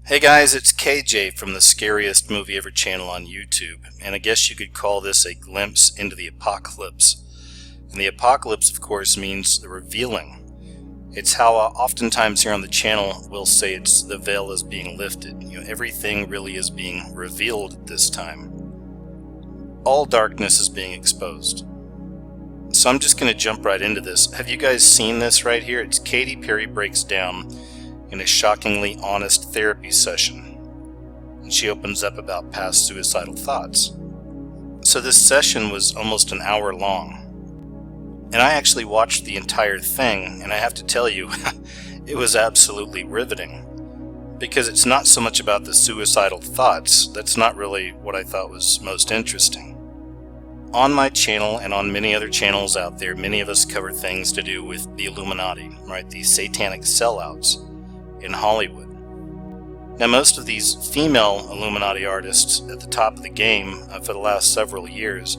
Hey guys, it's KJ from the Scariest Movie Ever channel on YouTube, and I guess you could call this a glimpse into the apocalypse. And the apocalypse, of course, means the revealing. It's how oftentimes here on the channel we'll say it's the veil is being lifted. Everything really is being revealed at this time. All darkness is being exposed. So I'm just going to jump right into this. Have you guys seen this right here? It's Katy Perry breaks down in a shockingly honest therapy session, and she opens up about past suicidal thoughts. So this session was almost an hour long, and I actually watched the entire thing, and I have to tell you, it was absolutely riveting, because it's not so much about the suicidal thoughts. That's not really what I thought was most interesting. On my channel and on many other channels out there, many of us cover things to do with the Illuminati, right? These satanic sellouts in Hollywood. Now, most of these female Illuminati artists at the top of the game for the last several years,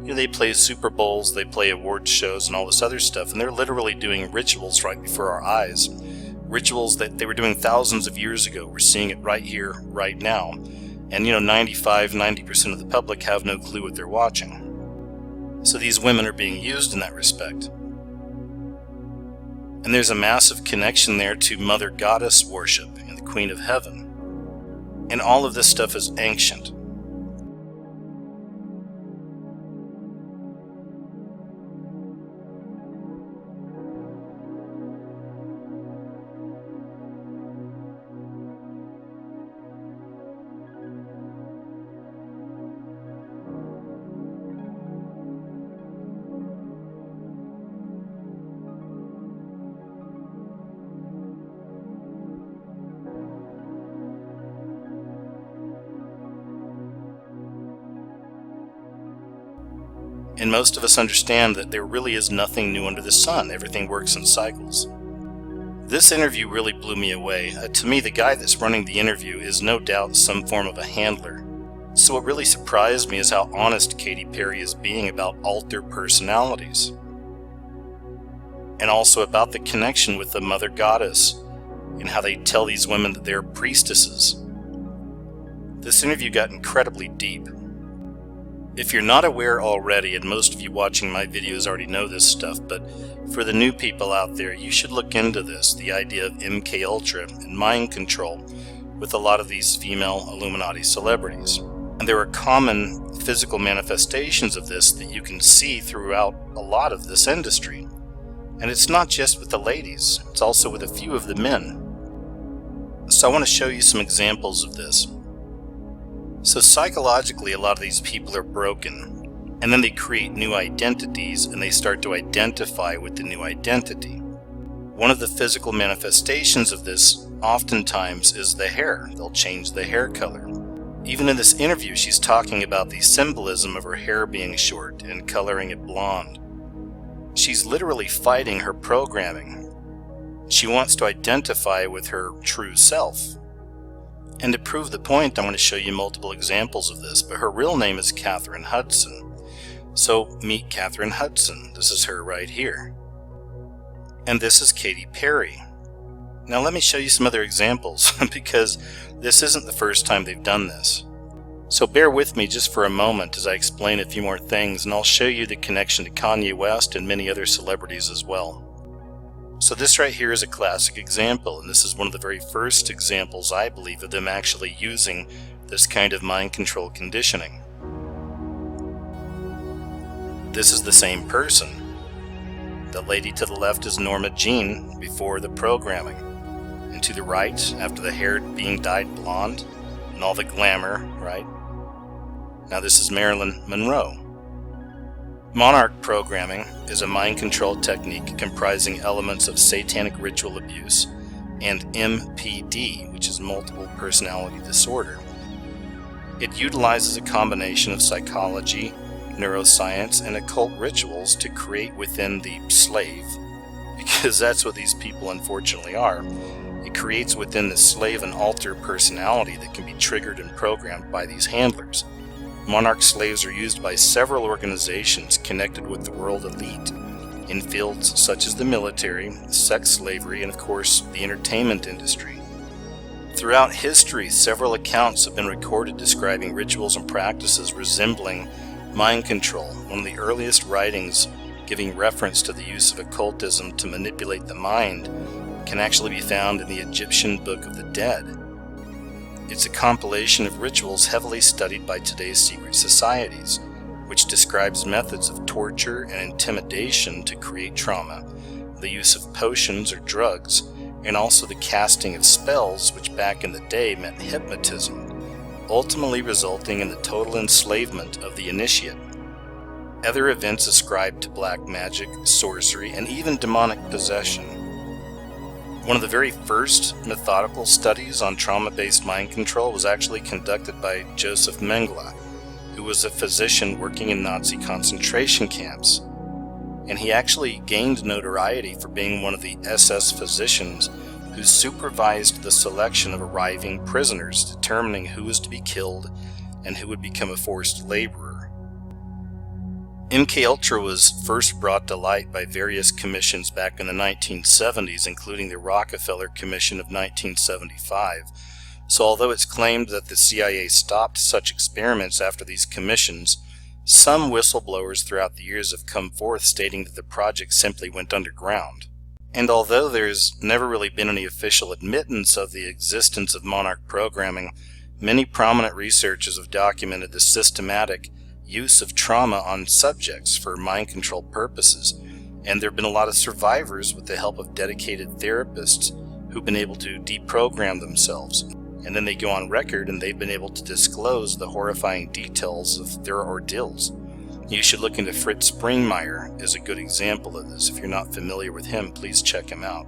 they play Super Bowls, they play award shows and all this other stuff, and they're literally doing rituals right before our eyes. Rituals that they were doing thousands of years ago. We're seeing it right here, right now. And 90% of the public have no clue what they're watching. So these women are being used in that respect. And there's a massive connection there to Mother Goddess worship and the Queen of Heaven. And all of this stuff is ancient. And most of us understand that there really is nothing new under the sun. Everything works in cycles. This interview really blew me away. To me, the guy that's running the interview is no doubt some form of a handler. So what really surprised me is how honest Katy Perry is being about alter personalities. And also about the connection with the Mother Goddess and how they tell these women that they're priestesses. This interview got incredibly deep. If you're not aware already, and most of you watching my videos already know this stuff, but for the new people out there, you should look into this, the idea of MK Ultra and mind control with a lot of these female Illuminati celebrities. And there are common physical manifestations of this that you can see throughout a lot of this industry. And it's not just with the ladies, it's also with a few of the men. So I want to show you some examples of this. So psychologically, a lot of these people are broken, and then they create new identities, and they start to identify with the new identity. One of the physical manifestations of this oftentimes is the hair. They'll change the hair color. Even in this interview, she's talking about the symbolism of her hair being short and coloring it blonde. She's literally fighting her programming. She wants to identify with her true self. And to prove the point, I'm going to show you multiple examples of this, but her real name is Katherine Hudson. So meet Katherine Hudson. This is her right here. And this is Katy Perry. Now let me show you some other examples, because this isn't the first time they've done this. So bear with me just for a moment as I explain a few more things, and I'll show you the connection to Kanye West and many other celebrities as well. So this right here is a classic example, and this is one of the very first examples, I believe, of them actually using this kind of mind control conditioning. This is the same person. The lady to the left is Norma Jean before the programming, and to the right, after the hair being dyed blonde and all the glamour, right? Now this is Marilyn Monroe. Monarch programming is a mind control technique comprising elements of satanic ritual abuse and MPD, which is multiple personality disorder. It utilizes a combination of psychology, neuroscience, and occult rituals to create within the slave, because that's what these people unfortunately are. It creates within the slave an alter personality that can be triggered and programmed by these handlers. Monarch slaves are used by several organizations connected with the world elite in fields such as the military, sex slavery, and of course the entertainment industry. Throughout history, several accounts have been recorded describing rituals and practices resembling mind control. One of the earliest writings giving reference to the use of occultism to manipulate the mind can actually be found in the Egyptian Book of the Dead. It's a compilation of rituals heavily studied by today's secret societies, which describes methods of torture and intimidation to create trauma, the use of potions or drugs, and also the casting of spells, which back in the day meant hypnotism, ultimately resulting in the total enslavement of the initiate. Other events ascribed to black magic, sorcery, and even demonic possession. One of the very first methodical studies on trauma-based mind control was actually conducted by Joseph Mengele, who was a physician working in Nazi concentration camps. And he actually gained notoriety for being one of the SS physicians who supervised the selection of arriving prisoners, determining who was to be killed and who would become a forced laborer. MKUltra was first brought to light by various commissions back in the 1970s, including the Rockefeller Commission of 1975. So although it's claimed that the CIA stopped such experiments after these commissions, some whistleblowers throughout the years have come forth stating that the project simply went underground. And although there's never really been any official admittance of the existence of Monarch programming, many prominent researchers have documented the systematic use of trauma on subjects for mind control purposes, and there have been a lot of survivors with the help of dedicated therapists who've been able to deprogram themselves, and then they go on record and they've been able to disclose the horrifying details of their ordeals. You should look into Fritz Springmeier as a good example of this. If you're not familiar with him, please check him out.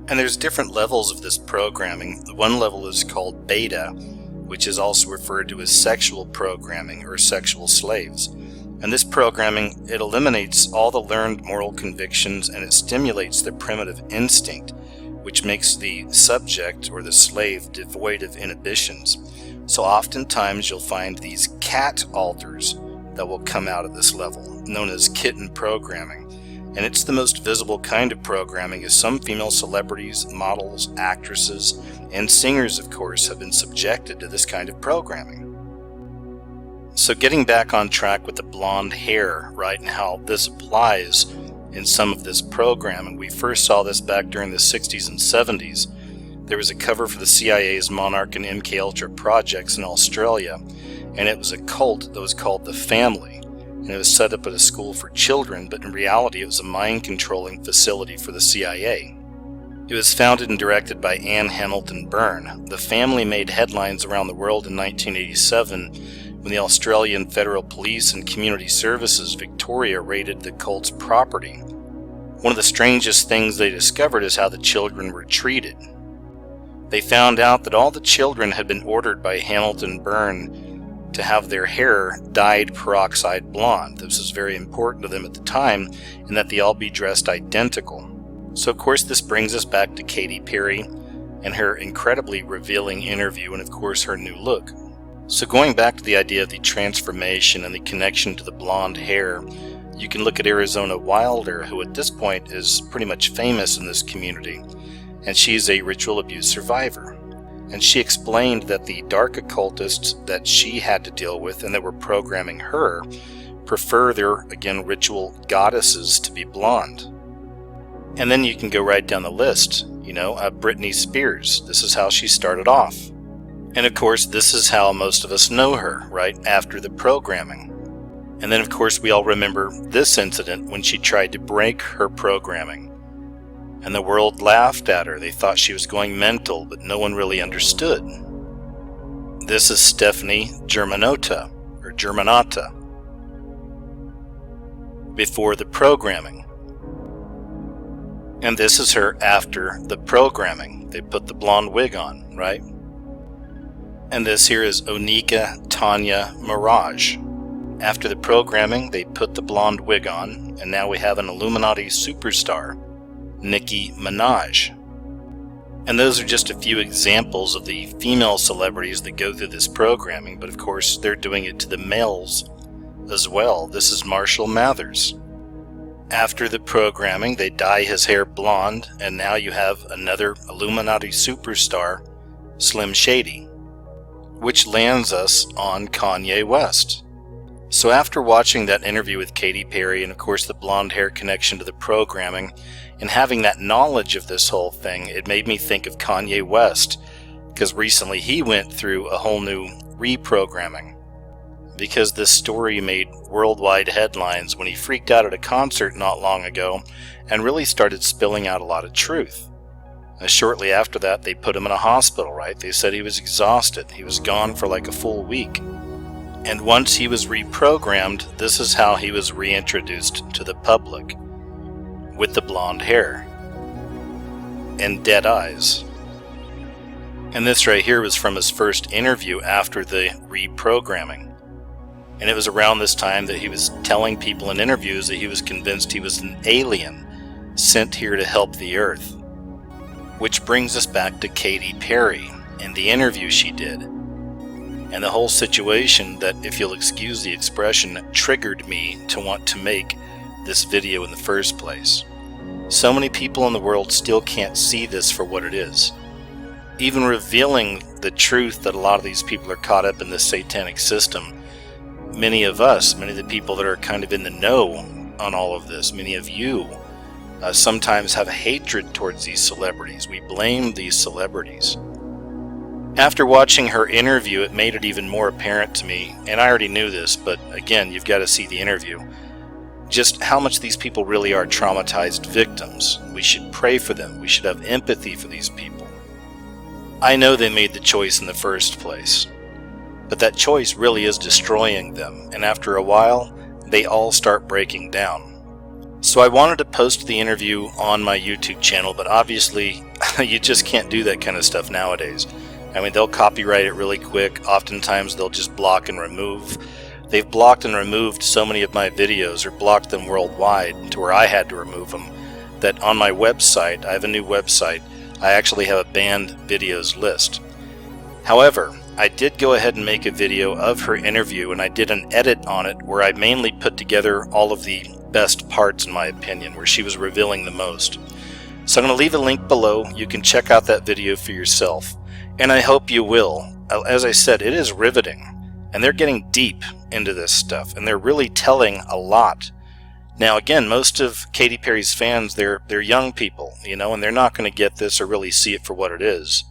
And there's different levels of this programming. The one level is called beta, which is also referred to as sexual programming or sexual slaves. And this programming, it eliminates all the learned moral convictions and it stimulates the primitive instinct, which makes the subject or the slave devoid of inhibitions. So oftentimes you'll find these cat alters that will come out of this level, known as kitten programming. And it's the most visible kind of programming, as some female celebrities, models, actresses, and singers, of course, have been subjected to this kind of programming. So getting back on track with the blonde hair, right, and how this applies in some of this programming. We first saw this back during the 60s and 70s. There was a cover for the CIA's Monarch and MKUltra projects in Australia, and it was a cult that was called The Family. And it was set up at a school for children, but in reality it was a mind-controlling facility for the CIA. It was founded and directed by Anne Hamilton Byrne. The Family made headlines around the world in 1987 when the Australian Federal Police and Community Services Victoria raided the cult's property. One of the strangest things they discovered is how the children were treated. They found out that all the children had been ordered by Hamilton Byrne to have their hair dyed peroxide blonde. This was very important to them at the time, and that they all be dressed identical. So of course this brings us back to Katy Perry and her incredibly revealing interview, and of course her new look. So going back to the idea of the transformation and the connection to the blonde hair, you can look at Arizona Wilder, who at this point is pretty much famous in this community, and she's a ritual abuse survivor. And she explained that the dark occultists that she had to deal with and that were programming her prefer their, again, ritual goddesses to be blonde. And then you can go right down the list, Britney Spears. This is how she started off. And of course, this is how most of us know her, right, after the programming. And then of course we all remember this incident when she tried to break her programming. And the world laughed at her. They thought she was going mental, but no one really understood. This is Stephanie Germanotta, before the programming. And this is her after the programming. They put the blonde wig on, right? And this here is Onika Tanya Mirage. After the programming, they put the blonde wig on, and now we have an Illuminati superstar, Nicki Minaj. And those are just a few examples of the female celebrities that go through this programming, but of course they're doing it to the males as well. This is Marshall Mathers. After the programming, they dye his hair blonde, and now you have another Illuminati superstar, Slim Shady, which lands us on Kanye West. So after watching that interview with Katy Perry, and of course the blonde hair connection to the programming, and having that knowledge of this whole thing, it made me think of Kanye West, because recently he went through a whole new reprogramming. Because this story made worldwide headlines when he freaked out at a concert not long ago and really started spilling out a lot of truth. Shortly after that, they put him in a hospital, right? They said he was exhausted. He was gone for like a full week. And once he was reprogrammed, this is how he was reintroduced to the public. With the blonde hair. And dead eyes. And this right here was from his first interview after the reprogramming. And it was around this time that he was telling people in interviews that he was convinced he was an alien sent here to help the Earth. Which brings us back to Katy Perry and the interview she did. And the whole situation that, if you'll excuse the expression, triggered me to want to make this video in the first place. So many people in the world still can't see this for what it is. Even revealing the truth that a lot of these people are caught up in this satanic system, many of us, many of the people that are kind of in the know on all of this, many of you, sometimes have hatred towards these celebrities. We blame these celebrities. After watching her interview, it made it even more apparent to me, and I already knew this, but again, you've got to see the interview, just how much these people really are traumatized victims. We should pray for them. We should have empathy for these people. I know they made the choice in the first place, but that choice really is destroying them, and after a while, they all start breaking down. So I wanted to post the interview on my YouTube channel, but obviously you just can't do that kind of stuff nowadays. I mean, they'll copyright it really quick. Oftentimes they'll just block and remove. They've blocked and removed so many of my videos, or blocked them worldwide to where I had to remove them, that on my website, I have a new website, I actually have a banned videos list. However, I did go ahead and make a video of her interview, and I did an edit on it where I mainly put together all of the best parts in my opinion, where she was revealing the most. So I'm going to leave a link below. You can check out that video for yourself. And I hope you will. As I said, it is riveting. And they're getting deep into this stuff. And they're really telling a lot. Now again, most of Katy Perry's fans, they're young people, you know, and they're not going to get this or really see it for what it is.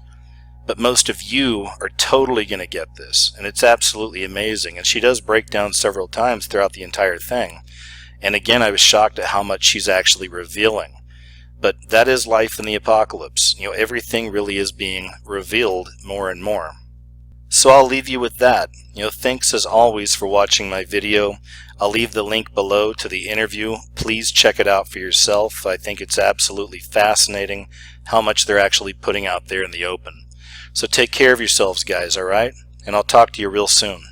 But most of you are totally going to get this. And it's absolutely amazing. And she does break down several times throughout the entire thing. And again, I was shocked at how much she's actually revealing. But that is life in the apocalypse. You know, everything really is being revealed more and more. So I'll leave you with that. You know, thanks as always for watching my video. I'll leave the link below to the interview. Please check it out for yourself. I think it's absolutely fascinating how much they're actually putting out there in the open. So take care of yourselves, guys, all right? And I'll talk to you real soon.